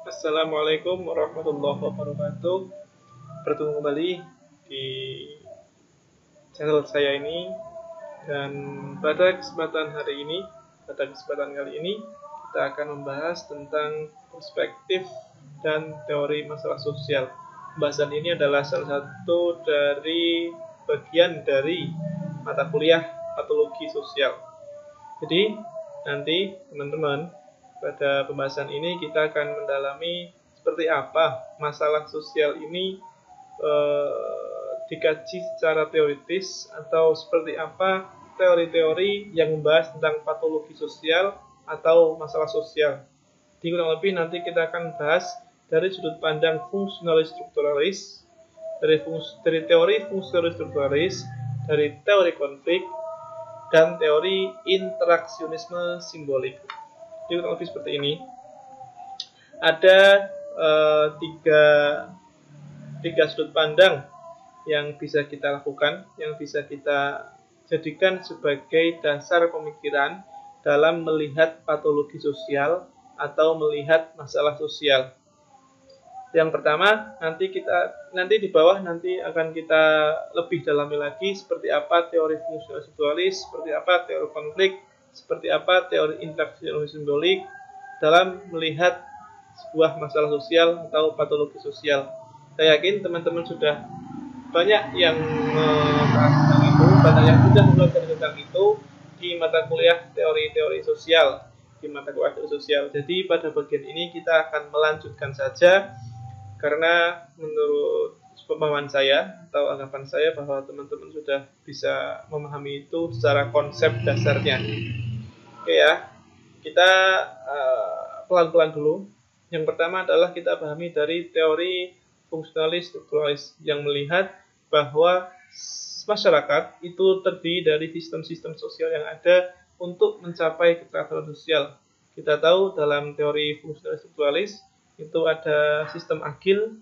Assalamualaikum warahmatullahi wabarakatuh. Bertemu kembali di channel saya ini, dan pada kesempatan kali ini kita akan membahas tentang perspektif dan teori masalah sosial. Pembahasan ini adalah salah satu dari bagian dari mata kuliah patologi sosial. Jadi nanti teman-teman, pada pembahasan ini kita akan mendalami seperti apa masalah sosial ini dikaji secara teoritis, atau seperti apa teori-teori yang membahas tentang patologi sosial atau masalah sosial. Di kurang lebih nanti kita akan bahas dari sudut pandang fungsionalis strukturalis, dari teori fungsionalis strukturalis, dari teori konflik, dan teori interaksionisme simbolik. Jadi kurang lebih seperti ini. Ada tiga sudut pandang yang bisa kita lakukan, yang bisa kita jadikan sebagai dasar pemikiran dalam melihat patologi sosial atau melihat masalah sosial. Yang pertama, nanti di bawah nanti akan kita lebih dalami lagi seperti apa teori fungsional strukturalis, seperti apa teori konflik, seperti apa teori interaksionisme simbolik dalam melihat sebuah masalah sosial atau patologi sosial. Saya yakin teman-teman sudah banyak yang membahas tentang itu, banyak yang sudah belajar tentang itu di mata kuliah teori-teori sosial, Jadi pada bagian ini kita akan melanjutkan saja, karena menurut pemahaman saya atau anggapan saya bahwa teman-teman sudah bisa memahami itu secara konsep dasarnya. Oke ya, kita pelan-pelan dulu. Yang pertama adalah kita pahami dari teori fungsionalis strukturalis yang melihat bahwa masyarakat itu terdiri dari sistem-sistem sosial yang ada untuk mencapai keteraturan sosial. Kita tahu dalam teori fungsionalis strukturalis itu ada sistem agil.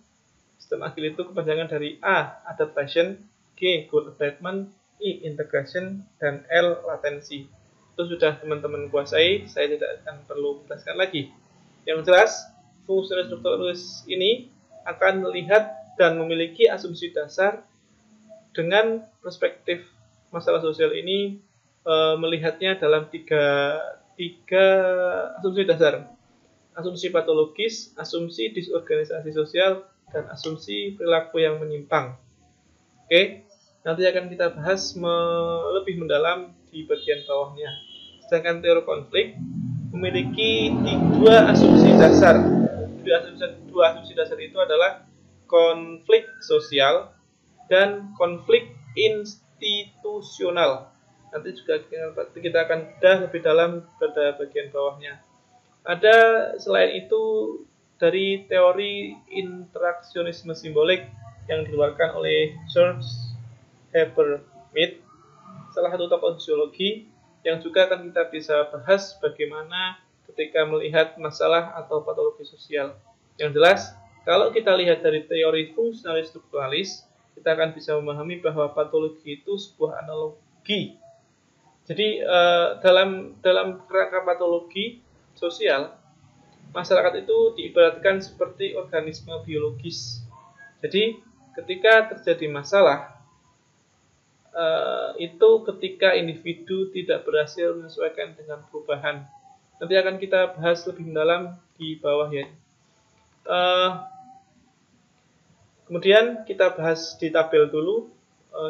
Sistem agil itu kepanjangan dari A, adaptation, G, goal attainment, I, integration, dan L, latensi. Itu sudah teman-teman kuasai, saya tidak akan perlu menjelaskan lagi. Yang jelas, fungsionalis strukturalis ini akan melihat dan memiliki asumsi dasar. Dengan perspektif masalah sosial ini melihatnya dalam tiga asumsi dasar: asumsi patologis, asumsi disorganisasi sosial, dan asumsi perilaku yang menyimpang. Oke, nanti akan kita bahas lebih mendalam di bagian bawahnya. Sedangkan teori konflik memiliki dua asumsi dasar. Dua asumsi dasar itu adalah konflik sosial dan konflik institusional. Nanti juga kita akan bedah lebih dalam pada bagian bawahnya. Ada selain itu dari teori interaksionisme simbolik yang dikeluarkan oleh George Herbert Mead, salah satu tokoh sosiologi, yang juga akan kita bisa bahas bagaimana ketika melihat masalah atau patologi sosial. Yang jelas, kalau kita lihat dari teori fungsionalis strukturalis, kita akan bisa memahami bahwa patologi itu sebuah analogi. Jadi dalam kerangka patologi sosial, masyarakat itu diibaratkan seperti organisme biologis. Jadi ketika terjadi masalah, itu ketika individu tidak berhasil menyesuaikan dengan perubahan. Nanti akan kita bahas lebih mendalam di bawah ya. Kemudian kita bahas di tabel dulu,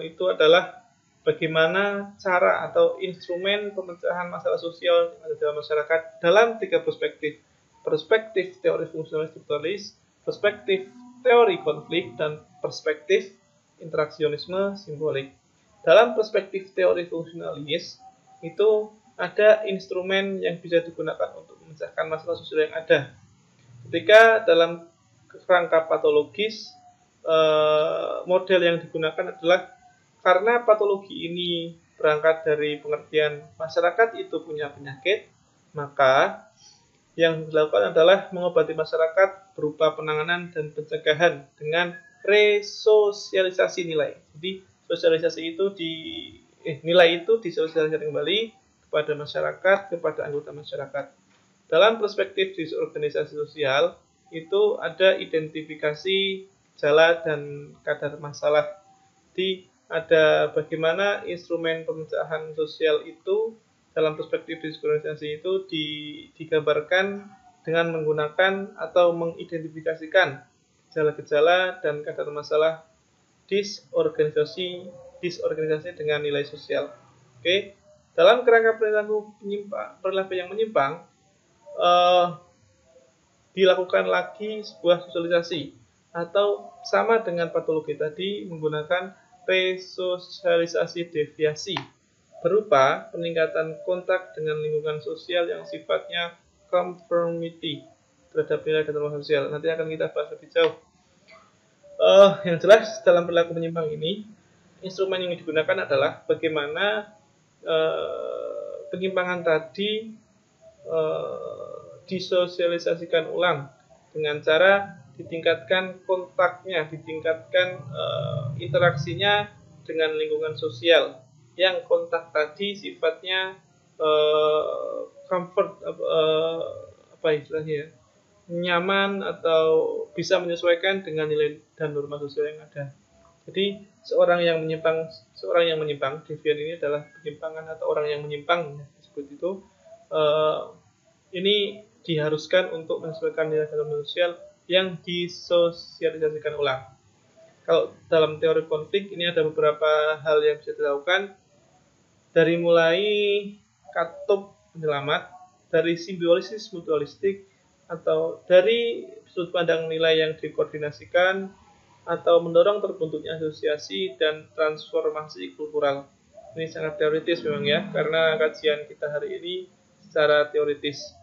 itu adalah bagaimana cara atau instrumen pemecahan masalah sosial yang ada dalam masyarakat dalam tiga perspektif. Perspektif teori fungsionalis strukturalis, perspektif teori konflik, dan perspektif interaksionisme simbolik. Dalam perspektif teori fungsionalis, itu ada instrumen yang bisa digunakan untuk memecahkan masalah sosial yang ada. Ketika dalam kerangka patologis, model yang digunakan adalah karena patologi ini berangkat dari pengertian masyarakat itu punya penyakit, maka yang dilakukan adalah mengobati masyarakat berupa penanganan dan pencegahan dengan resosialisasi nilai. Jadi sosialisasi itu nilai itu disosialisasikan kembali kepada masyarakat, kepada anggota masyarakat. Dalam perspektif disorganisasi sosial, itu ada identifikasi gejala dan kadar masalah. Jadi ada bagaimana instrumen pemecahan sosial itu dalam perspektif diskriminasi itu digambarkan dengan menggunakan atau mengidentifikasikan gejala-gejala dan kadar masalah disorganisasi dengan nilai sosial. Oke, dalam kerangka perilaku yang menyimpang, dilakukan lagi sebuah sosialisasi atau sama dengan patologi tadi menggunakan resosialisasi deviasi berupa peningkatan kontak dengan lingkungan sosial yang sifatnya conformity terhadap nilai dan norma sosial. Nanti akan kita bahas lebih jauh. Yang jelas dalam perilaku menyimpang ini, instrumen yang digunakan adalah bagaimana penyimpangan tadi disosialisasikan ulang dengan cara ditingkatkan kontaknya, ditingkatkan interaksinya dengan lingkungan sosial yang kontak tadi sifatnya comfort, apa istilahnya ya, nyaman atau bisa menyesuaikan dengan nilai dan norma sosial yang ada. Jadi seorang yang menyimpang, devian ini adalah penyimpangan atau orang yang menyimpang, ya, seperti itu. Ini diharuskan untuk menyesuaikan nilai dan norma sosial yang disosialisasikan ulang. Kalau dalam teori konflik ini ada beberapa hal yang bisa dilakukan, dari mulai katup penyelamat, dari simbiosis mutualistik, atau dari sudut pandang nilai yang dikoordinasikan, atau mendorong terbentuknya asosiasi dan transformasi kultural. Ini sangat teoritis memang ya, karena kajian kita hari ini secara teoritis.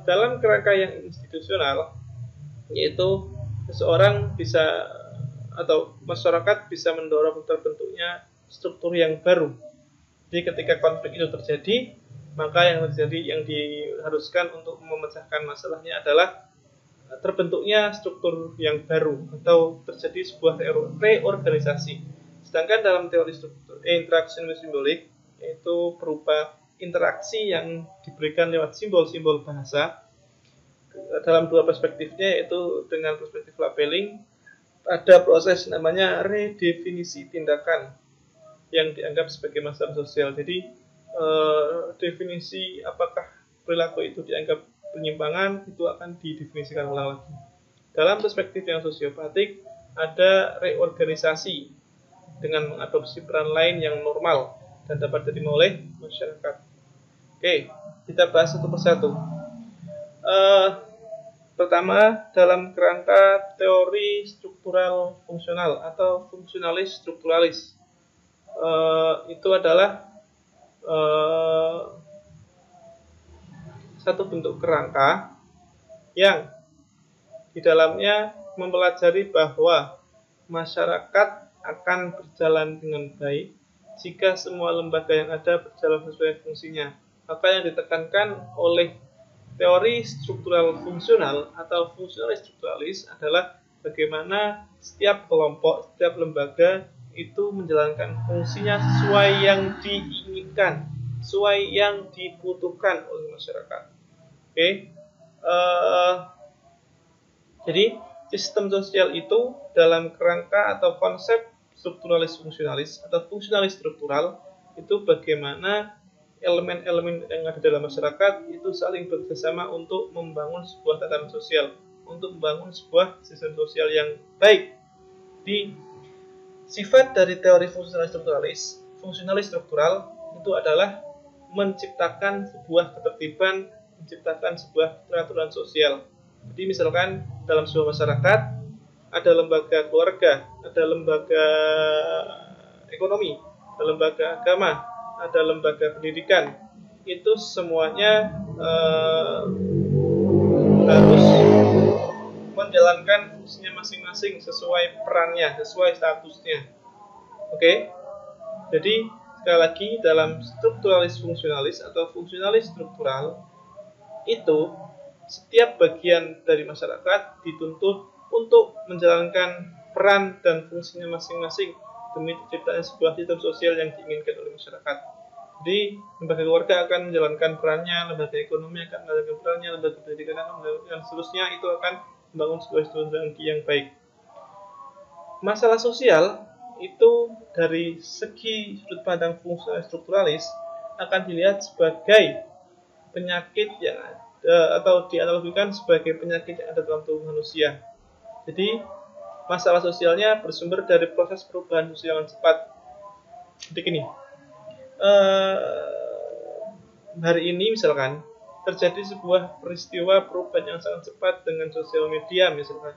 Dalam kerangka yang institusional, yaitu seseorang bisa atau masyarakat bisa mendorong terbentuknya struktur yang baru. Jadi ketika konflik itu terjadi, maka yang diharuskan untuk memecahkan masalahnya adalah terbentuknya struktur yang baru atau terjadi sebuah reorganisasi. Sedangkan dalam teori struktur interaction simbolik, yaitu berupa interaksi yang diberikan lewat simbol-simbol bahasa dalam dua perspektifnya, yaitu dengan perspektif labeling, ada proses namanya redefinisi tindakan yang dianggap sebagai masalah sosial. Jadi definisi apakah perilaku itu dianggap penyimpangan itu akan didefinisikan ulang lagi. Dalam perspektif yang sosiopatik, ada reorganisasi dengan mengadopsi peran lain yang normal dan dapat diterima oleh masyarakat. Oke, kita bahas satu persatu. Pertama, dalam kerangka teori struktural fungsional atau fungsionalis strukturalis, itu adalah satu bentuk kerangka yang di dalamnya mempelajari bahwa masyarakat akan berjalan dengan baik jika semua lembaga yang ada berjalan sesuai fungsinya. Maka yang ditekankan oleh teori struktural fungsional atau fungsionalis strukturalis adalah bagaimana setiap kelompok, setiap lembaga itu menjalankan fungsinya sesuai yang diinginkan, sesuai yang dibutuhkan oleh masyarakat. Oke, jadi sistem sosial itu dalam kerangka atau konsep strukturalis fungsionalis atau fungsionalis struktural itu bagaimana elemen-elemen yang ada dalam masyarakat itu saling bekerjasama untuk membangun sebuah tatanan sosial, untuk membangun sebuah sistem sosial yang baik. Di sifat dari teori fungsionalis struktural itu adalah menciptakan sebuah ketertiban, menciptakan sebuah peraturan sosial. Jadi misalkan dalam sebuah masyarakat ada lembaga keluarga, ada lembaga ekonomi, ada lembaga agama, ada lembaga pendidikan, itu semuanya harus menjalankan fungsinya masing-masing sesuai perannya, sesuai statusnya. Oke? Jadi sekali lagi dalam strukturalis fungsionalis atau fungsionalis struktural itu setiap bagian dari masyarakat dituntut untuk menjalankan peran dan fungsinya masing-masing demi terciptanya sebuah sistem sosial yang diinginkan oleh masyarakat. Jadi lembaga keluarga akan menjalankan perannya, lembaga ekonomi akan menjalankan perannya, lembaga pendidikan akan menjalankan, seterusnya itu akan membangun sebuah strategi yang baik. Masalah sosial itu dari segi sudut pandang fungsional strukturalis akan dilihat sebagai penyakit yang ada, atau dianalogikan sebagai penyakit yang ada dalam tubuh manusia. Jadi masalah sosialnya bersumber dari proses perubahan sosial yang cepat. Jadi gini, hari ini misalkan terjadi sebuah peristiwa perubahan yang sangat cepat dengan sosial media misalkan.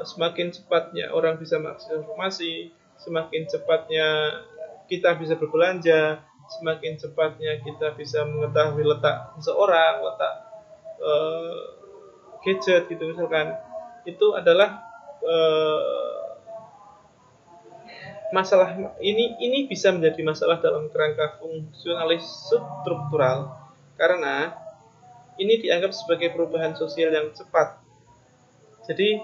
Semakin cepatnya orang bisa mengakses informasi, semakin cepatnya kita bisa berbelanja, semakin cepatnya kita bisa mengetahui letak seseorang, letak gadget gitu misalkan. Itu adalah masalah ini bisa menjadi masalah dalam kerangka fungsionalis substruktural karena ini dianggap sebagai perubahan sosial yang cepat. Jadi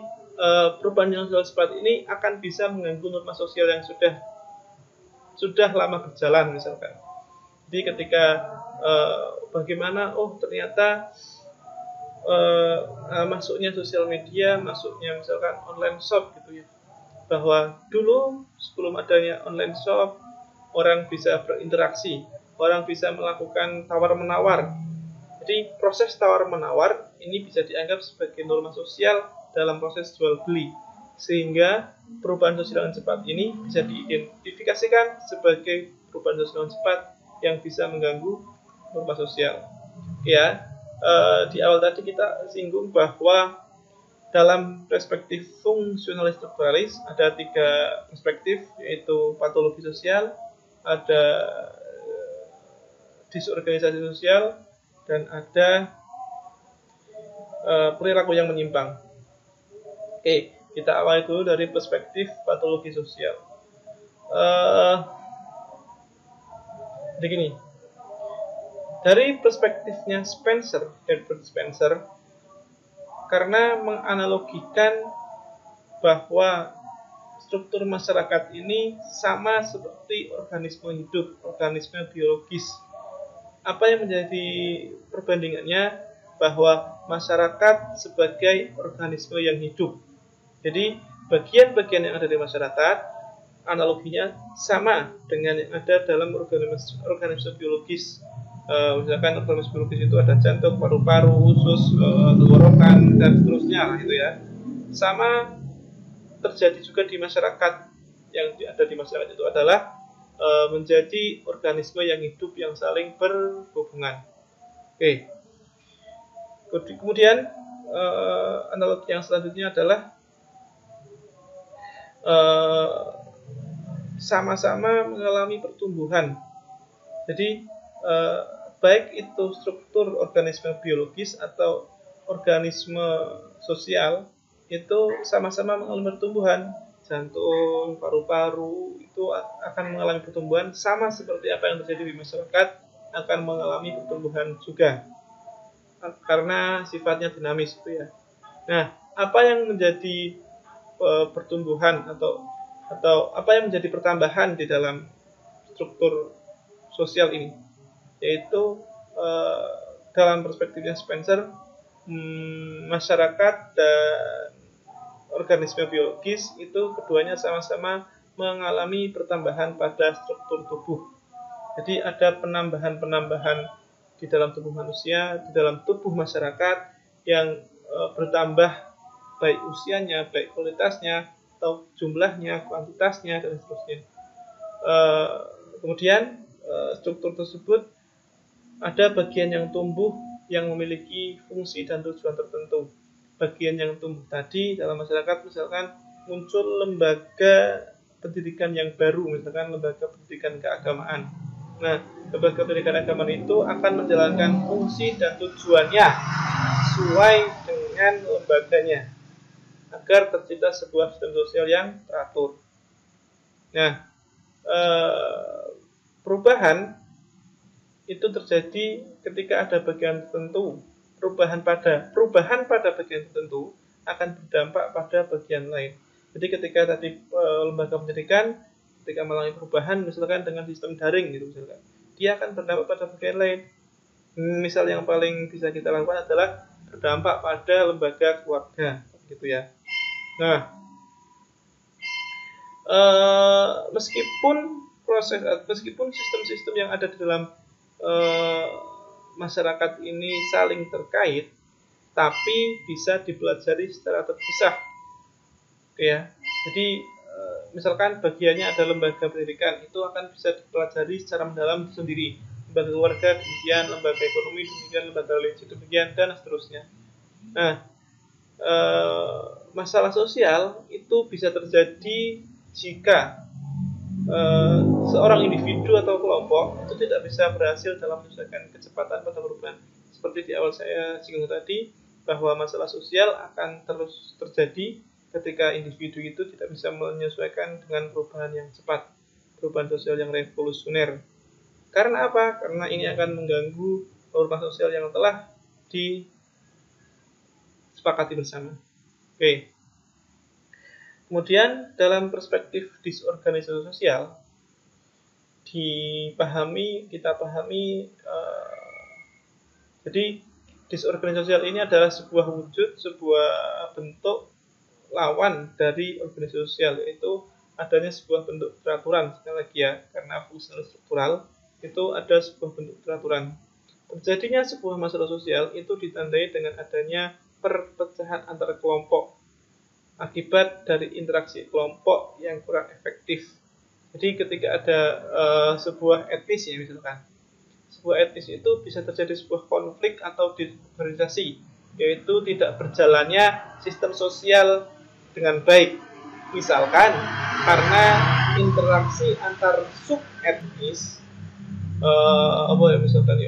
perubahan yang sosial cepat ini akan bisa mengganggu norma sosial yang sudah lama berjalan misalkan. Jadi ketika bagaimana ternyata masuknya sosial media, masuknya misalkan online shop gitu ya. Bahwa dulu sebelum adanya online shop, orang bisa berinteraksi, orang bisa melakukan tawar-menawar. Jadi proses tawar-menawar ini bisa dianggap sebagai norma sosial dalam proses jual beli, sehingga perubahan sosial yang cepat ini bisa diidentifikasikan sebagai perubahan sosial yang cepat yang bisa mengganggu norma sosial. Ya, di awal tadi kita singgung bahwa dalam perspektif fungsionalis strukturalis ada 3 perspektif, yaitu patologi sosial, ada disorganisasi sosial, dan ada perilaku yang menyimpang. Oke, kita awali dulu dari perspektif patologi sosial. Begini, dari perspektifnya Herbert Spencer, karena menganalogikan bahwa struktur masyarakat ini sama seperti organisme hidup, organisme biologis. Apa yang menjadi perbandingannya? Bahwa masyarakat sebagai organisme yang hidup. Jadi bagian-bagian yang ada di masyarakat analoginya sama dengan yang ada dalam organisme biologis. Misalkan organisme biologis itu ada jantung, paru-paru, usus, tenggorokan, dan seterusnya gitu ya. Sama terjadi juga di masyarakat. Yang ada di masyarakat itu adalah menjadi organisme yang hidup yang saling berhubungan. Oke. Kemudian analogi yang selanjutnya adalah sama-sama mengalami pertumbuhan. Jadi baik itu struktur organisme biologis atau organisme sosial itu sama-sama mengalami pertumbuhan. Jantung, paru-paru itu akan mengalami pertumbuhan sama seperti apa yang terjadi di masyarakat, akan mengalami pertumbuhan juga karena sifatnya dinamis itu ya. Nah, apa yang menjadi pertumbuhan atau apa yang menjadi pertambahan di dalam struktur sosial ini, yaitu dalam perspektifnya Spencer, masyarakat dan organisme biologis itu keduanya sama-sama mengalami pertambahan pada struktur tubuh. Jadi ada penambahan-penambahan di dalam tubuh manusia, di dalam tubuh masyarakat yang bertambah baik usianya, baik kualitasnya, atau jumlahnya, kuantitasnya, dan seterusnya. Kemudian struktur tersebut ada bagian yang tumbuh yang memiliki fungsi dan tujuan tertentu. Bagian yang tumbuh tadi dalam masyarakat misalkan muncul lembaga pendidikan yang baru, misalkan lembaga pendidikan keagamaan. Nah, lembaga pendidikan keagamaan itu akan menjalankan fungsi dan tujuannya sesuai dengan lembaganya agar tercipta sebuah sistem sosial yang teratur. Nah, perubahan itu terjadi ketika ada bagian tertentu. Perubahan pada bagian tertentu akan berdampak pada bagian lain. Jadi ketika tadi lembaga pendidikan ketika mengalami perubahan misalkan dengan sistem daring gitu misalkan, dia akan berdampak pada bagian lain. Misal yang paling bisa kita lakukan adalah berdampak pada lembaga keluarga, gitu ya. Nah, meskipun sistem-sistem yang ada di dalam masyarakat ini saling terkait, tapi bisa dipelajari secara terpisah, oke ya. Jadi misalkan bagiannya ada lembaga pendidikan, itu akan bisa dipelajari secara mendalam sendiri. Lembaga keluarga demikian, lembaga ekonomi demikian, lembaga religius demikian, dan seterusnya. Nah, masalah sosial itu bisa terjadi jika seorang individu atau kelompok itu tidak bisa berhasil dalam menyesuaikan kecepatan pada perubahan. Seperti di awal saya singgung tadi, bahwa masalah sosial akan terus terjadi ketika individu itu tidak bisa menyesuaikan dengan perubahan yang cepat, perubahan sosial yang revolusioner. Karena apa? Karena ini akan mengganggu norma sosial yang telah disepakati bersama. Oke. Kemudian dalam perspektif disorganisasi sosial, kita pahami, jadi disorganisasi sosial ini adalah sebuah wujud, sebuah bentuk lawan dari organisasi sosial, yaitu adanya sebuah bentuk peraturan. Sekali lagi ya, karena fungsional struktural itu ada sebuah bentuk peraturan. Terjadinya sebuah masalah sosial itu ditandai dengan adanya perpecahan antar kelompok akibat dari interaksi kelompok yang kurang efektif. Jadi ketika ada sebuah etnis ya, misalkan sebuah etnis itu bisa terjadi sebuah konflik atau disorganisasi, yaitu tidak berjalannya sistem sosial dengan baik. Misalkan karena interaksi antar sub etnis, misalkan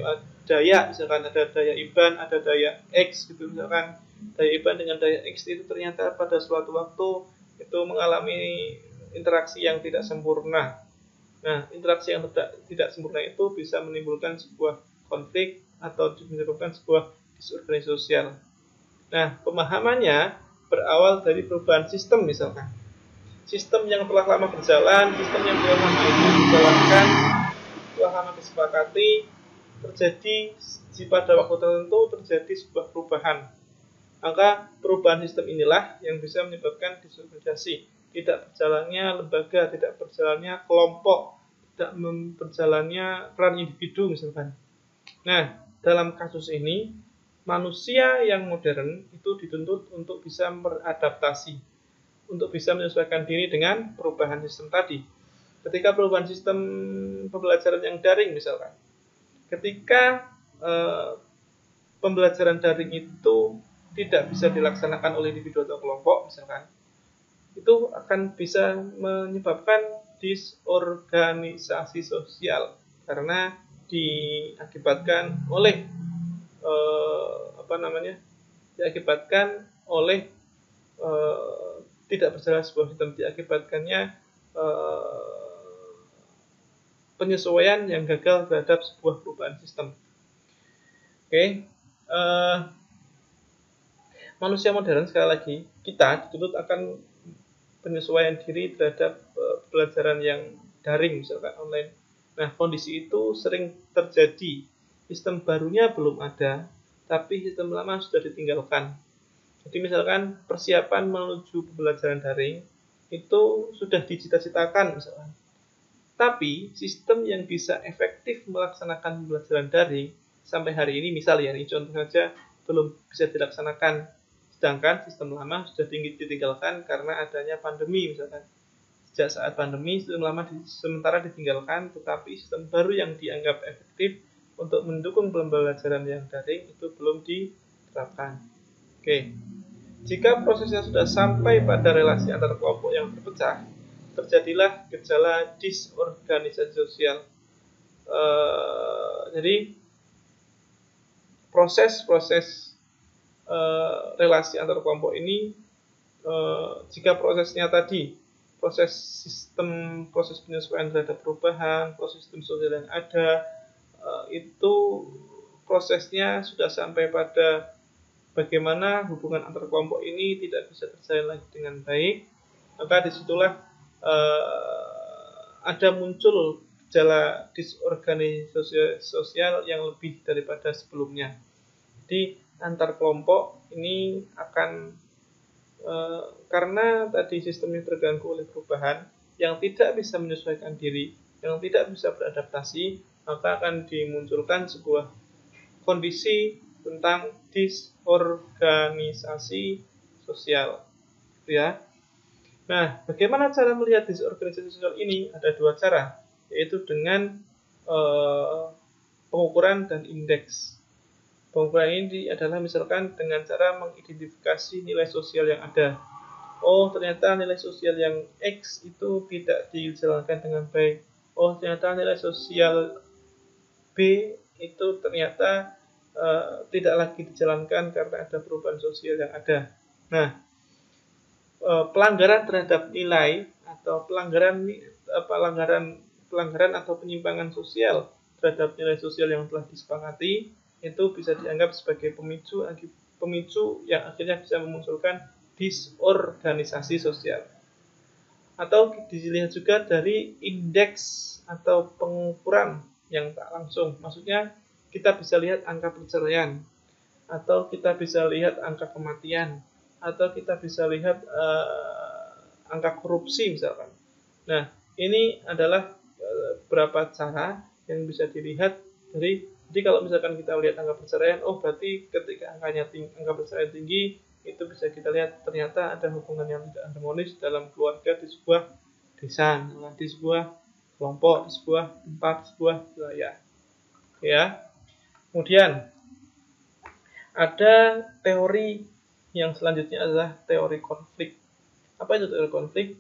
Dayak, misalkan ada Dayak Iban, ada Dayak X gitu, misalkan Dayak Iban dengan Dayak X itu ternyata pada suatu waktu itu mengalami interaksi yang tidak sempurna. Nah, interaksi yang tidak sempurna itu bisa menimbulkan sebuah konflik atau menyebabkan sebuah disorganisasi sosial. Nah, pemahamannya berawal dari perubahan sistem, misalkan sistem yang telah lama berjalan, sistem yang telah lama itu dijalankan, telah lama disepakati, terjadi pada waktu tertentu terjadi sebuah perubahan. Maka perubahan sistem inilah yang bisa menyebabkan disorganisasi, tidak berjalannya lembaga, tidak berjalannya kelompok, tidak berjalannya peran individu misalkan. Nah, dalam kasus ini manusia yang modern itu dituntut untuk bisa beradaptasi, untuk bisa menyesuaikan diri dengan perubahan sistem tadi. Ketika perubahan sistem pembelajaran yang daring misalkan, ketika pembelajaran daring itu tidak bisa dilaksanakan oleh individu atau kelompok misalkan, itu akan bisa menyebabkan disorganisasi sosial karena diakibatkan oleh tidak berjalan sebuah sistem, diakibatkannya penyesuaian yang gagal terhadap sebuah perubahan sistem. Oke. Manusia modern, sekali lagi, kita dituntut akan penyesuaian diri terhadap pembelajaran yang daring, misalkan online. Nah, kondisi itu sering terjadi. Sistem barunya belum ada, tapi sistem lama sudah ditinggalkan. Jadi misalkan persiapan menuju pembelajaran daring itu sudah dicita-citakan misalkan. Tapi sistem yang bisa efektif melaksanakan pembelajaran daring sampai hari ini, misal ya, ini contoh saja, belum bisa dilaksanakan. Sedangkan sistem lama sudah ditinggalkan karena adanya pandemi misalkan. Sejak saat pandemi, sistem lama sementara ditinggalkan, tetapi sistem baru yang dianggap efektif untuk mendukung pembelajaran yang daring itu belum diterapkan. Oke. Jika prosesnya sudah sampai pada relasi antar kelompok yang terpecah, terjadilah gejala disorganisasi sosial. Jadi proses relasi antar kelompok ini, jika prosesnya tadi, proses penyesuaian terhadap perubahan, proses sistem sosial yang ada, itu prosesnya sudah sampai pada bagaimana hubungan antar kelompok ini tidak bisa terjalin lagi dengan baik, maka disitulah ada muncul gejala disorganisasi sosial yang lebih daripada sebelumnya. Jadi antar kelompok ini akan karena tadi sistemnya terganggu oleh perubahan, yang tidak bisa menyesuaikan diri, yang tidak bisa beradaptasi, maka akan dimunculkan sebuah kondisi tentang disorganisasi sosial, ya. Nah, bagaimana cara melihat disorganisasi sosial ini? Ada dua cara, yaitu dengan pengukuran dan indeks. Pengukuran ini adalah misalkan dengan cara mengidentifikasi nilai sosial yang ada. Oh, ternyata nilai sosial yang X itu tidak dijalankan dengan baik. Oh, ternyata nilai sosial B itu ternyata tidak lagi dijalankan karena ada perubahan sosial yang ada. Nah, pelanggaran terhadap nilai atau pelanggaran atau penyimpangan sosial terhadap nilai sosial yang telah disepakati itu bisa dianggap sebagai pemicu yang akhirnya bisa memunculkan disorganisasi sosial. Atau dilihat juga dari indeks atau pengukuran yang tak langsung. Maksudnya kita bisa lihat angka perceraian, atau kita bisa lihat angka kematian, atau kita bisa lihat angka korupsi misalkan. Nah, ini adalah beberapa cara yang bisa dilihat dari. Jadi kalau misalkan kita lihat angka perceraian, oh berarti ketika angka perceraian tinggi, itu bisa kita lihat ternyata ada hubungan yang tidak harmonis dalam keluarga di sebuah desa, di sebuah kelompok, di sebuah tempat, di sebuah wilayah. Ya. Kemudian ada teori yang selanjutnya adalah teori konflik. Apa itu teori konflik?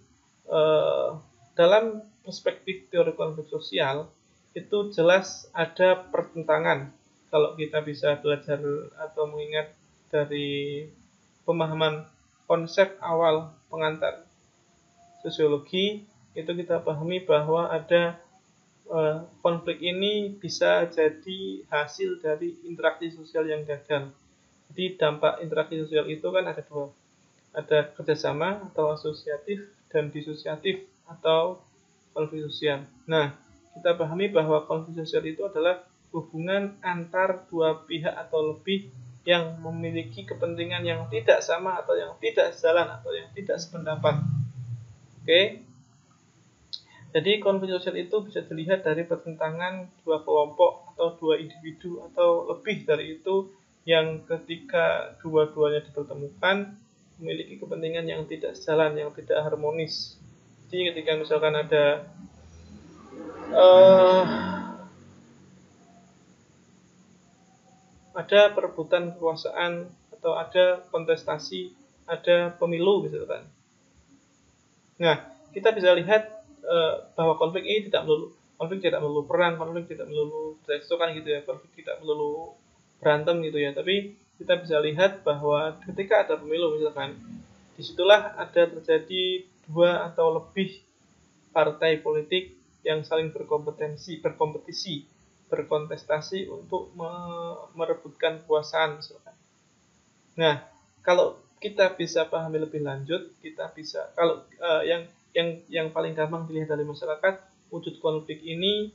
Dalam perspektif teori konflik sosial, itu jelas ada pertentangan. Kalau kita bisa belajar atau mengingat dari pemahaman konsep awal pengantar sosiologi, itu kita pahami bahwa ada konflik ini bisa jadi hasil dari interaksi sosial yang gagal. Jadi dampak interaksi sosial itu kan ada dua. Ada kerjasama atau asosiatif dan disosiatif atau konflik sosial. Nah, kita pahami bahwa konflik sosial itu adalah hubungan antar dua pihak atau lebih yang memiliki kepentingan yang tidak sama atau yang tidak sejalan atau yang tidak sependapat. Oke. Jadi konflik sosial itu bisa dilihat dari pertentangan dua kelompok atau dua individu atau lebih dari itu yang ketika dua-duanya dipertemukan memiliki kepentingan yang tidak sejalan, yang tidak harmonis. Jadi ketika misalkan ada perebutan kekuasaan atau ada kontestasi, ada pemilu misalkan. Nah, kita bisa lihat bahwa konflik ini tidak melulu perang, konflik tidak melulu kan gitu ya, konflik tidak melulu berantem gitu ya. Tapi kita bisa lihat bahwa ketika ada pemilu misalkan, disitulah ada terjadi dua atau lebih partai politik yang saling berkompetisi, berkontestasi untuk merebutkan kekuasaan misalkan. Nah, kalau kita bisa pahami lebih lanjut, kita bisa yang paling gampang dilihat dari masyarakat, wujud konflik ini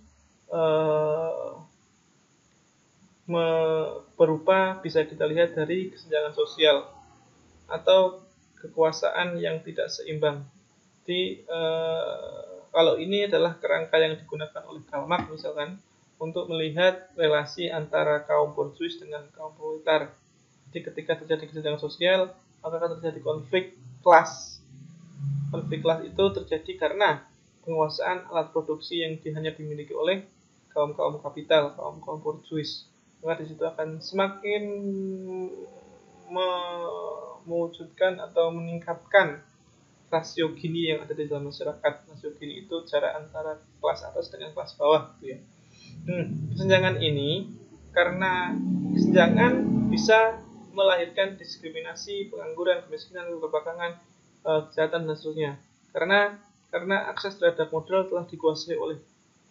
berupa bisa kita lihat dari kesenjangan sosial atau kekuasaan yang tidak seimbang. Jadi kalau ini adalah kerangka yang digunakan oleh Karl Marx misalkan untuk melihat relasi antara kaum borjuis dengan kaum proletar. Jadi ketika terjadi kesenjangan sosial, maka akan terjadi konflik kelas. Konflik kelas itu terjadi karena penguasaan alat produksi yang hanya dimiliki oleh kaum-kaum kapital, kaum-kaum borjuis. Maka di situ akan semakin mewujudkan atau meningkatkan rasio Gini yang ada di dalam masyarakat. Rasio Gini itu jarak antara kelas atas dengan kelas bawah gitu ya. Kesenjangan ini karena kesenjangan bisa melahirkan diskriminasi, pengangguran, kemiskinan, keberpakangan, kejahatan dan seterusnya. Karena akses terhadap modal telah dikuasai oleh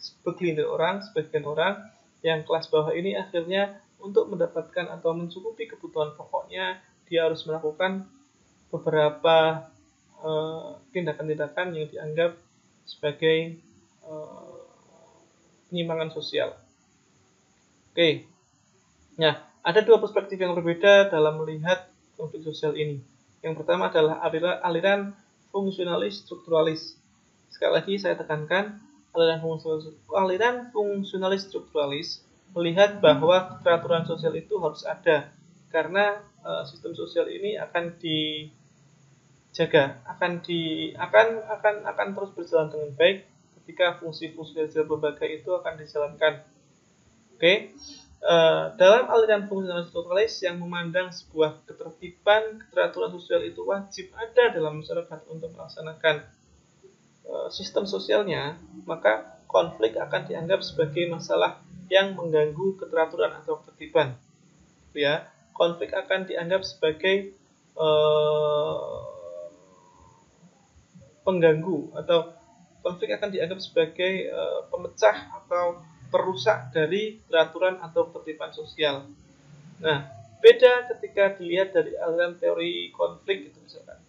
sebagian orang yang kelas bawah ini akhirnya untuk mendapatkan atau mencukupi kebutuhan pokoknya dia harus melakukan beberapa tindakan-tindakan yang dianggap sebagai penyimpangan sosial. Oke. Nah, ada dua perspektif yang berbeda dalam melihat konflik sosial ini. Yang pertama adalah aliran fungsionalis strukturalis. Sekali lagi saya tekankan, aliran fungsionalis strukturalis melihat bahwa keteraturan sosial itu harus ada karena sistem sosial ini akan dijaga, akan terus berjalan dengan baik ketika fungsi-fungsi dari lembaga itu akan dijalankan. Oke. Dalam aliran fungsionalis strukturalis yang memandang sebuah ketertiban, keteraturan sosial itu wajib ada dalam masyarakat untuk melaksanakan sistem sosialnya, maka konflik akan dianggap sebagai masalah yang mengganggu keteraturan atau ketertiban. Ya, konflik akan dianggap sebagai pengganggu, atau konflik akan dianggap sebagai pemecah atau perusak dari peraturan atau ketertiban sosial. Nah, beda ketika dilihat dari aliran teori konflik itu misalkan.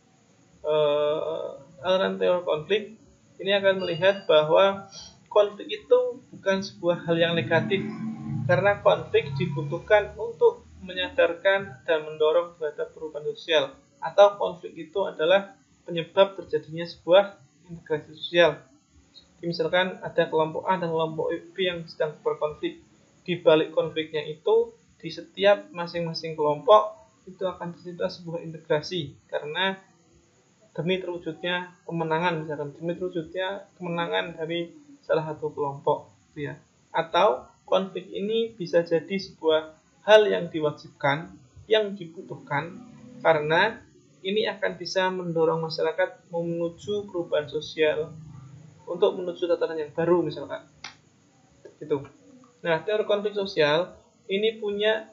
Aliran teori konflik ini akan melihat bahwa konflik itu bukan sebuah hal yang negatif, karena konflik dibutuhkan untuk menyadarkan dan mendorong terhadap perubahan sosial, atau konflik itu adalah penyebab terjadinya sebuah integrasi sosial. Misalkan ada kelompok A dan kelompok B yang sedang berkonflik. Di balik konfliknya itu, di setiap masing-masing kelompok itu akan tercipta sebuah integrasi karena demi terwujudnya kemenangan, misalkan demi terwujudnya kemenangan dari salah satu kelompok, ya. Atau konflik ini bisa jadi sebuah hal yang diwajibkan, yang dibutuhkan, karena ini akan bisa mendorong masyarakat menuju perubahan sosial, untuk menuju tatanan yang baru misalkan. Gitu. Nah, teori konflik sosial ini punya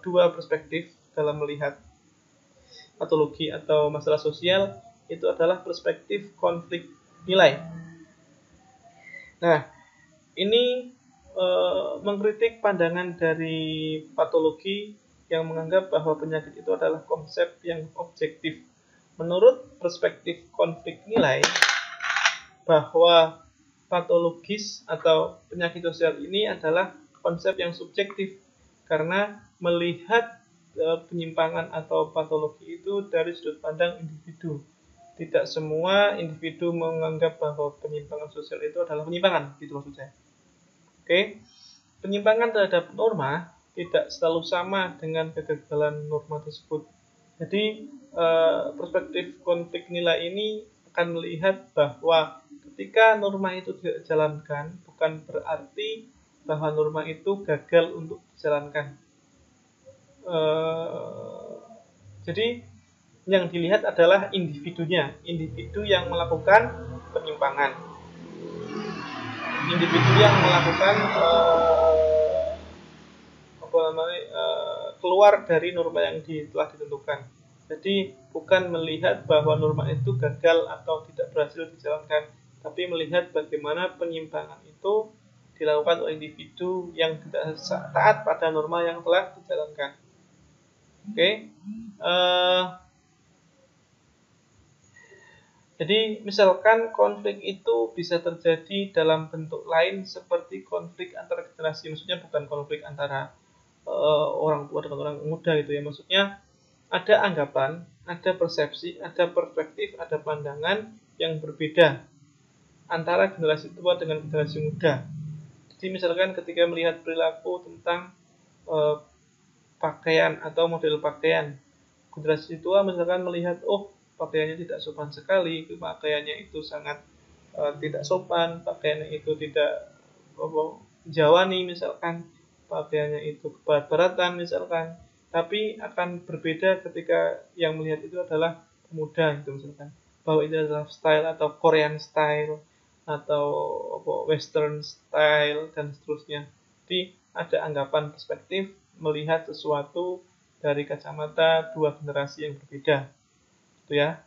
dua perspektif dalam melihat patologi atau masalah sosial. Itu adalah perspektif konflik nilai. Nah, ini mengkritik pandangan dari patologi yang menganggap bahwa penyakit itu adalah konsep yang objektif. Menurut perspektif konflik nilai, bahwa patologis atau penyakit sosial ini adalah konsep yang subjektif karena melihat penyimpangan atau patologi itu dari sudut pandang individu. Tidak semua individu menganggap bahwa penyimpangan sosial itu adalah penyimpangan, gitu maksud saya. Oke. Penyimpangan terhadap norma tidak selalu sama dengan kegagalan norma tersebut. Jadi perspektif konflik nilai ini akan melihat bahwa ketika norma itu tidak dijalankan, bukan berarti bahwa norma itu gagal untuk dijalankan. Jadi yang dilihat adalah individunya, individu yang melakukan penyimpangan, individu yang melakukan keluar dari norma yang telah ditentukan. Jadi bukan melihat bahwa norma itu gagal atau tidak berhasil dijalankan, tapi melihat bagaimana penyimpangan itu dilakukan oleh individu yang tidak taat pada norma yang telah dijalankan. Oke. Jadi misalkan konflik itu bisa terjadi dalam bentuk lain seperti konflik antar generasi. Maksudnya bukan konflik antara orang tua dengan orang muda gitu ya. Maksudnya ada anggapan, ada persepsi, ada perspektif, ada pandangan yang berbeda antara generasi tua dengan generasi muda. Jadi misalkan ketika melihat perilaku tentang pakaian atau model pakaian, generasi tua misalkan melihat, oh pakaiannya tidak sopan sekali, pakaiannya itu sangat tidak sopan, pakaiannya itu tidak jawani misalkan, pakaiannya itu keberat-beratan misalkan. Tapi akan berbeda ketika yang melihat itu adalah pemuda gitu misalkan, bahwa itu adalah style atau Korean style atau Western style dan seterusnya. Jadi ada anggapan perspektif melihat sesuatu dari kacamata dua generasi yang berbeda. Itu ya.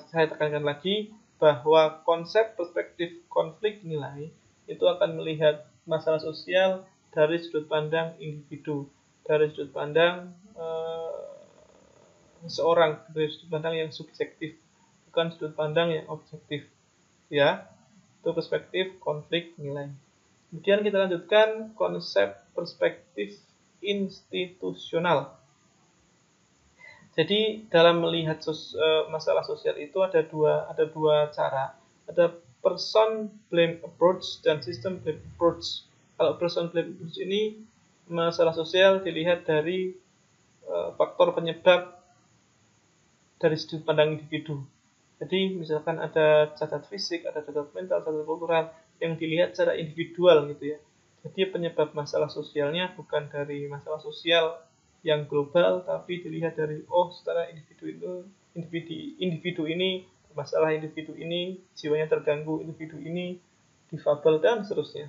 Saya tekankan lagi bahwa konsep perspektif konflik nilai itu akan melihat masalah sosial dari sudut pandang individu, dari sudut pandang seorang, dari sudut pandang yang subjektif, bukan sudut pandang yang objektif. Ya. Itu perspektif konflik nilai. Kemudian kita lanjutkan konsep perspektif institusional. Jadi dalam melihat masalah sosial itu ada dua cara. Ada person blame approach dan system blame approach. Kalau person blame approach ini, masalah sosial dilihat dari faktor penyebab dari sudut pandang individu. Jadi misalkan ada cacat fisik, ada cacat mental, cacat kultural yang dilihat secara individual gitu ya. Jadi penyebab masalah sosialnya bukan dari masalah sosial yang global, tapi dilihat dari secara individu ini masalah, individu ini jiwanya terganggu, individu ini difabel dan seterusnya.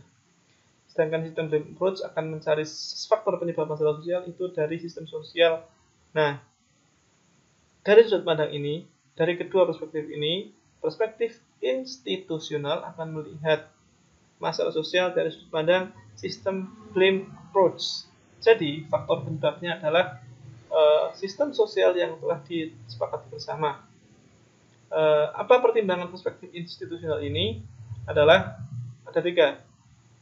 Sedangkan sistem blame approach akan mencari faktor penyebab masalah sosial itu dari sistem sosial. Nah, dari sudut pandang ini, dari kedua perspektif ini, perspektif institusional akan melihat masalah sosial dari sudut pandang sistem blame approach. Jadi, faktor penyebabnya adalah sistem sosial yang telah disepakati bersama. Apa pertimbangan perspektif institusional ini? Adalah ada 3.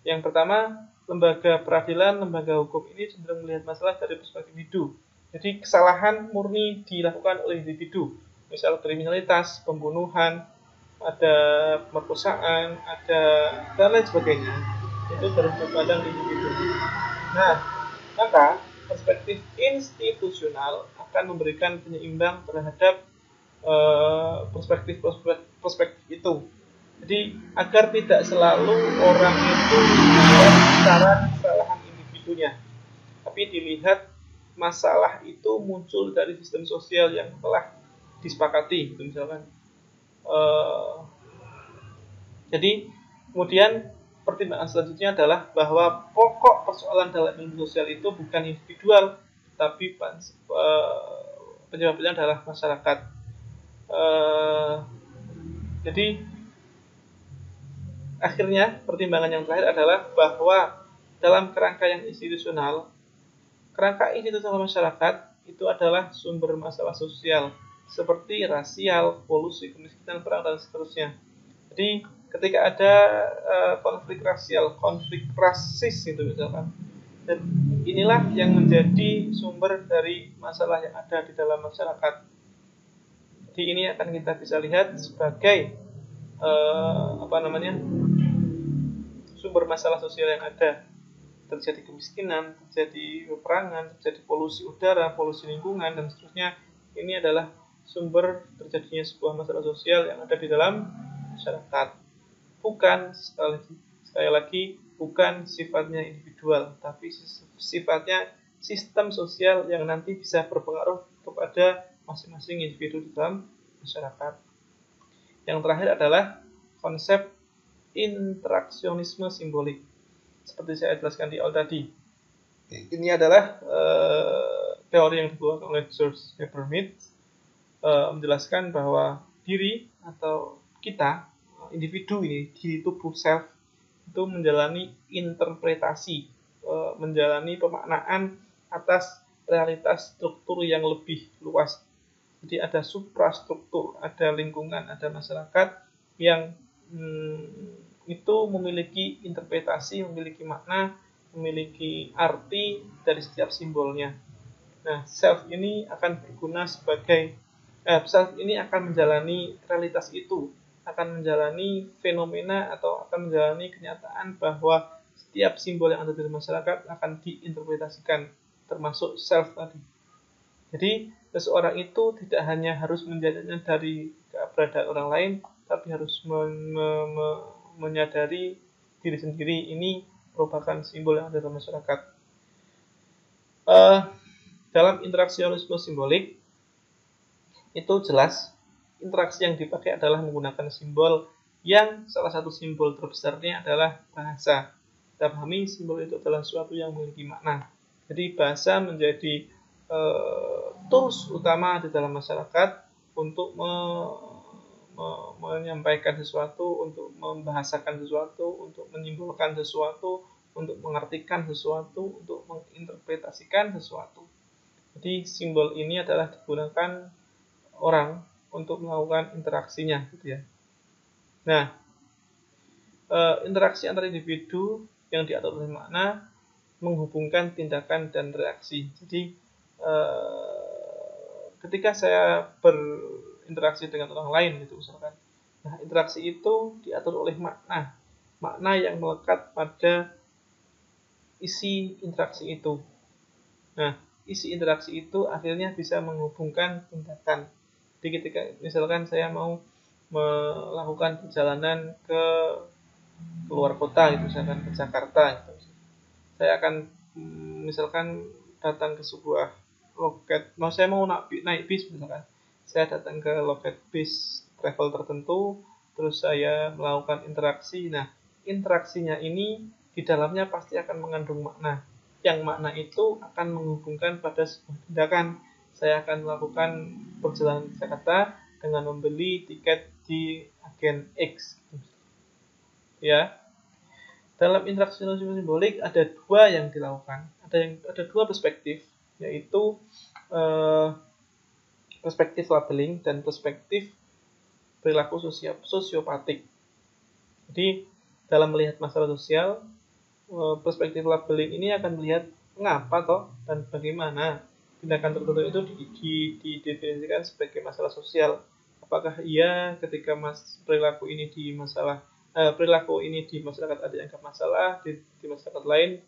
Yang pertama, lembaga peradilan, lembaga hukum ini cenderung melihat masalah dari perspektif individu. Jadi kesalahan murni dilakukan oleh individu, misal kriminalitas, pembunuhan, ada pemerkosaan, ada dan lain sebagainya. Itu dari sudut pandang individu. Nah, maka perspektif institusional akan memberikan penyeimbang terhadap perspektif itu. Jadi agar tidak selalu orang itu dilihat secara kesalahan individunya, tapi dilihat masalah itu muncul dari sistem sosial yang telah disepakati, misalkan. Jadi kemudian pertimbangan selanjutnya adalah bahwa pokok persoalan dalam ilmu sosial itu bukan individual, tapi penyebabnya adalah masyarakat. Jadi akhirnya pertimbangan yang terakhir adalah bahwa dalam kerangka yang institusional, kerangka institusional masyarakat itu adalah sumber masalah sosial seperti rasial, polusi, kemiskinan, perang, dan seterusnya. Jadi ketika ada konflik rasial, konflik rasis itu misalkan, dan inilah yang menjadi sumber dari masalah yang ada di dalam masyarakat. Jadi ini akan kita bisa lihat sebagai sumber masalah sosial yang ada. Terjadi kemiskinan, terjadi peperangan, terjadi polusi udara, polusi lingkungan, dan seterusnya. Ini adalah sumber terjadinya sebuah masalah sosial yang ada di dalam masyarakat. Bukan, sekali lagi, bukan sifatnya individual, tapi sifatnya sistem sosial yang nanti bisa berpengaruh kepada masing-masing individu di dalam masyarakat. Yang terakhir adalah konsep interaksionisme simbolik. Seperti saya jelaskan di awal tadi. Ini adalah teori yang dikeluarkan oleh George Habermas, menjelaskan bahwa diri atau kita, individu ini, diri tubuh self, itu menjalani interpretasi, menjalani pemaknaan atas realitas struktur yang lebih luas. Jadi ada suprastruktur, ada lingkungan, ada masyarakat yang itu memiliki interpretasi, memiliki makna, memiliki arti dari setiap simbolnya. Nah, self ini akan berguna sebagai self ini akan menjalani realitas itu, akan menjalani fenomena atau akan menjalani kenyataan bahwa setiap simbol yang ada di masyarakat akan diinterpretasikan, termasuk self tadi. Jadi, seseorang itu tidak hanya harus menjadinya dari keberadaan orang lain, tapi harus menyadari diri sendiri ini merupakan simbol yang ada dalam masyarakat. Dalam interaksionisme simbolik itu jelas interaksi yang dipakai adalah menggunakan simbol yang salah satu simbol terbesarnya adalah bahasa. Kita pahami simbol itu adalah sesuatu yang memiliki makna. Jadi bahasa menjadi tools utama di dalam masyarakat untuk menyampaikan sesuatu, untuk membahasakan sesuatu, untuk menyimbolkan sesuatu, untuk mengartikan sesuatu, untuk menginterpretasikan sesuatu. Jadi simbol ini adalah digunakan orang untuk melakukan interaksinya, gitu ya. Nah, interaksi antar individu yang diatur oleh makna menghubungkan tindakan dan reaksi. Jadi ketika saya berinteraksi dengan orang lain gitu misalkan, nah interaksi itu diatur oleh makna yang melekat pada isi interaksi itu. Nah, isi interaksi itu akhirnya bisa menghubungkan tindakan. Jadi ketika misalkan saya mau melakukan perjalanan ke luar kota gitu, misalkan ke Jakarta gitu. Saya akan misalkan datang ke sebuah loket, saya mau naik bis misalkan. Saya datang ke loket bis travel tertentu, terus saya melakukan interaksi. Nah, interaksinya ini di dalamnya pasti akan mengandung makna. Yang makna itu akan menghubungkan pada sebuah tindakan. Saya akan melakukan perjalanan ke Jakarta dengan membeli tiket di agen X. Ya, dalam interaksi simbolik ada dua yang dilakukan. Ada dua perspektif, yaitu perspektif labeling dan perspektif perilaku sosiopatik. Jadi dalam melihat masalah sosial, perspektif labeling ini akan melihat mengapa toh dan bagaimana tindakan tertentu itu didefinisikan sebagai masalah sosial. Apakah iya ketika perilaku ini di masyarakat ada dianggap masalah, di masyarakat lain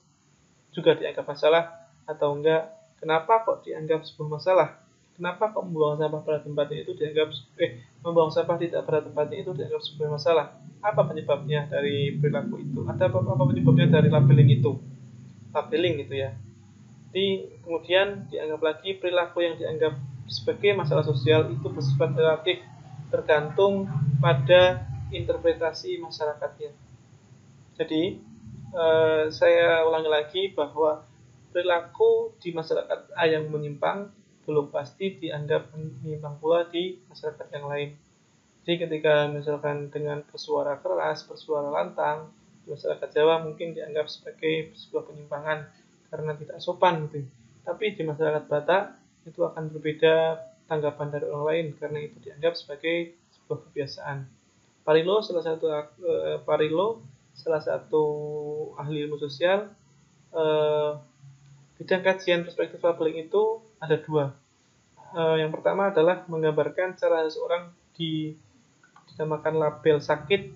juga dianggap masalah atau enggak? Kenapa kok dianggap sebuah masalah? Kenapa kok membuang sampah pada tempatnya itu membuang sampah tidak pada tempatnya itu dianggap sebuah masalah? Apa penyebabnya dari perilaku itu? Ada apa penyebabnya dari labeling itu? Labeling gitu ya. Jadi kemudian dianggap lagi perilaku yang dianggap sebagai masalah sosial itu bersifat relatif, tergantung pada interpretasi masyarakatnya. Jadi saya ulangi lagi bahwa perilaku di masyarakat A yang menyimpang belum pasti dianggap menyimpang pula di masyarakat yang lain. Jadi ketika misalkan dengan bersuara keras, bersuara lantang, di masyarakat Jawa mungkin dianggap sebagai sebuah penyimpangan karena tidak sopan gitu. Tapi di masyarakat Batak itu akan berbeda tanggapan dari orang lain karena itu dianggap sebagai sebuah kebiasaan. Parilo salah satu ahli ilmu sosial, bidang kajian perspektif labeling itu ada dua. Yang pertama adalah menggambarkan cara seseorang dinamakan label sakit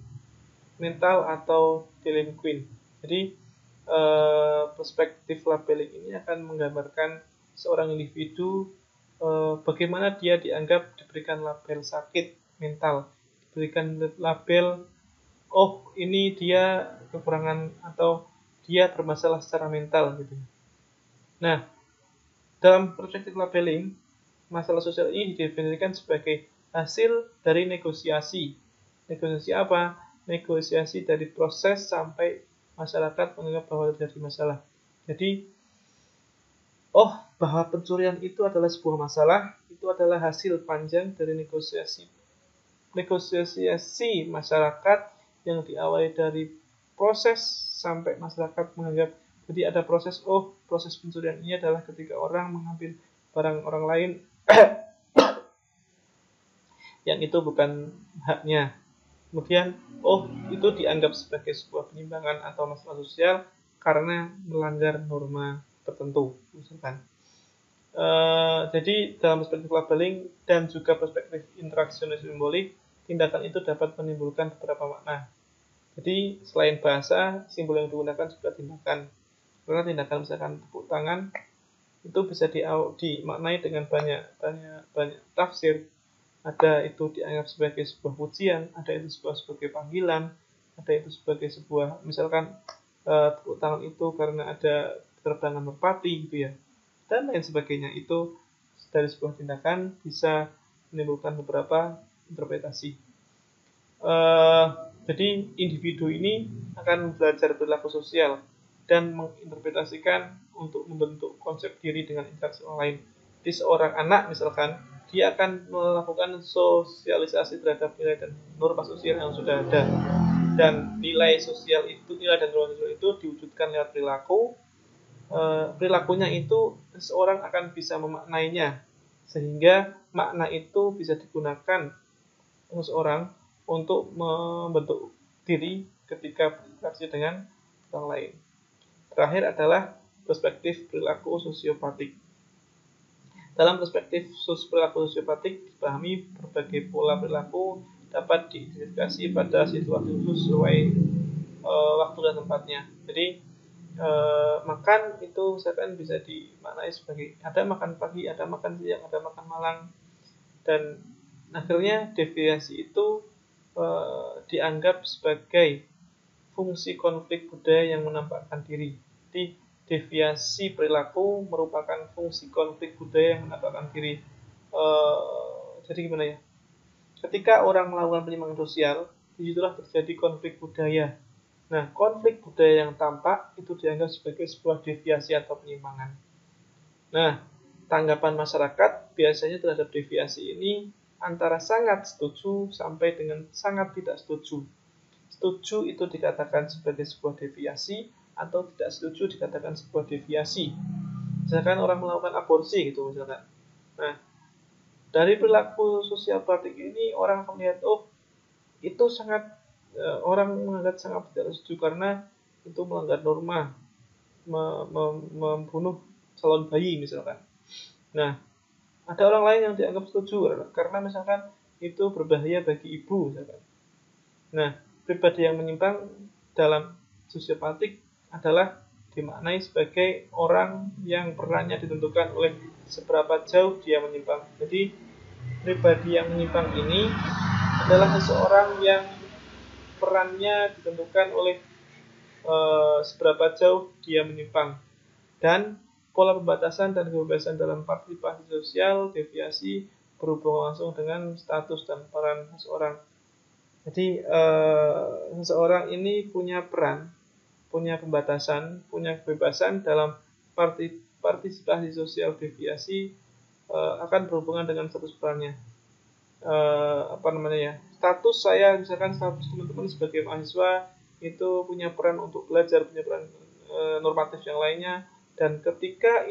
mental atau delinquent. Jadi perspektif labeling ini akan menggambarkan seorang individu bagaimana dia dianggap diberikan label sakit mental, diberikan label ini dia kekurangan atau dia bermasalah secara mental gitu. Nah, dalam perspektif labeling, masalah sosial ini didefinisikan sebagai hasil dari negosiasi. Negosiasi apa? Negosiasi dari proses sampai masyarakat menganggap bahwa terjadi masalah. Jadi, bahwa pencurian itu adalah sebuah masalah, itu adalah hasil panjang dari negosiasi masyarakat yang diawali dari proses sampai masyarakat menganggap. Jadi ada proses pencurian ini adalah ketika orang mengambil barang orang lain yang itu bukan haknya. Kemudian itu dianggap sebagai sebuah penyimpangan atau masalah sosial karena melanggar norma tertentu misalkan. Jadi dalam perspektif labeling dan juga perspektif interaksionis simbolik, tindakan itu dapat menimbulkan beberapa makna. Jadi selain bahasa, simbol yang digunakan juga tindakan. Karena tindakan misalkan tepuk tangan itu bisa dimaknai dengan banyak tafsir. Ada itu dianggap sebagai sebuah pujian, ada itu sebagai panggilan, ada itu sebagai sebuah misalkan tepuk tangan itu karena ada penerbangan merpati gitu ya, dan lain sebagainya. Itu dari sebuah tindakan bisa menimbulkan beberapa interpretasi. Jadi individu ini akan belajar perilaku sosial dan menginterpretasikan untuk membentuk konsep diri dengan interaksi orang lain. Di seorang anak misalkan, dia akan melakukan sosialisasi terhadap nilai dan norma sosial yang sudah ada. Dan nilai dan norma sosial itu diwujudkan lewat perilaku. Perilakunya itu seseorang akan bisa memaknainya, sehingga makna itu bisa digunakan seseorang untuk membentuk diri ketika berinteraksi dengan orang lain. Terakhir adalah perspektif perilaku sosiopatik. Dalam perspektif perilaku sosiopatik dipahami berbagai pola perilaku dapat diidentifikasi pada situasi khusus sesuai waktu dan tempatnya. Jadi makan itu misalkan bisa dimaknai sebagai ada makan pagi, ada makan siang, ada makan malam, dan akhirnya deviasi itu dianggap sebagai fungsi konflik budaya yang menampakkan diri. Jadi deviasi perilaku merupakan fungsi konflik budaya yang menampakkan diri. Jadi gimana ya? Ketika orang melakukan penyimpangan sosial, disitulah terjadi konflik budaya. Nah, konflik budaya yang tampak itu dianggap sebagai sebuah deviasi atau penyimpangan. Nah, tanggapan masyarakat biasanya terhadap deviasi ini antara sangat setuju sampai dengan sangat tidak setuju. Setuju itu dikatakan sebagai sebuah deviasi, atau tidak setuju dikatakan sebuah deviasi. Misalkan orang melakukan aborsi gitu misalkan. Nah, dari perilaku sosial praktik ini orang akan melihat, oh itu sangat orang menganggap sangat tidak setuju karena itu melanggar norma, membunuh calon bayi misalkan. Nah, ada orang lain yang dianggap setuju karena misalkan itu berbahaya bagi ibu misalkan. Nah, pribadi yang menyimpang dalam sosiopatik adalah dimaknai sebagai orang yang perannya ditentukan oleh seberapa jauh dia menyimpang. Jadi, pribadi yang menyimpang ini adalah seseorang yang perannya ditentukan oleh seberapa jauh dia menyimpang, dan pola pembatasan dan kebebasan dalam partisipasi sosial deviasi berhubungan langsung dengan status dan peran seseorang. Jadi seseorang ini punya peran, punya pembatasan, punya kebebasan dalam partisipasi sosial deviasi akan berhubungan dengan status perannya. Status saya, misalkan status teman-teman sebagai mahasiswa itu punya peran untuk belajar, punya peran normatif yang lainnya, dan ketika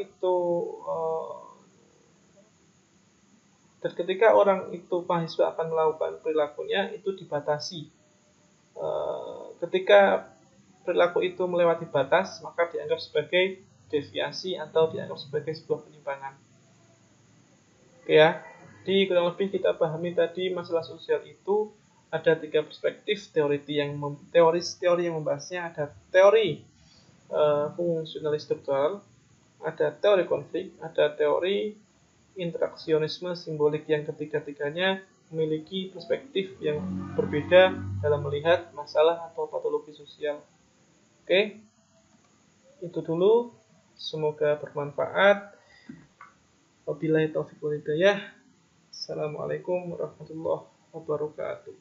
orang itu mahasiswa akan melakukan perilakunya itu dibatasi. Ketika perilaku itu melewati batas, maka dianggap sebagai deviasi atau dianggap sebagai sebuah penyimpangan. Oke ya. Jadi kurang lebih kita pahami tadi masalah sosial itu ada 3 perspektif teori yang membahasnya. Ada teori fungsionalis struktural, ada teori konflik, ada teori interaksionisme simbolik, yang ketiga-tiganya memiliki perspektif yang berbeda dalam melihat masalah atau patologi sosial. Oke, itu dulu. Semoga bermanfaat. Wabillahi taufiq wal hidayah. Assalamualaikum warahmatullahi wabarakatuh.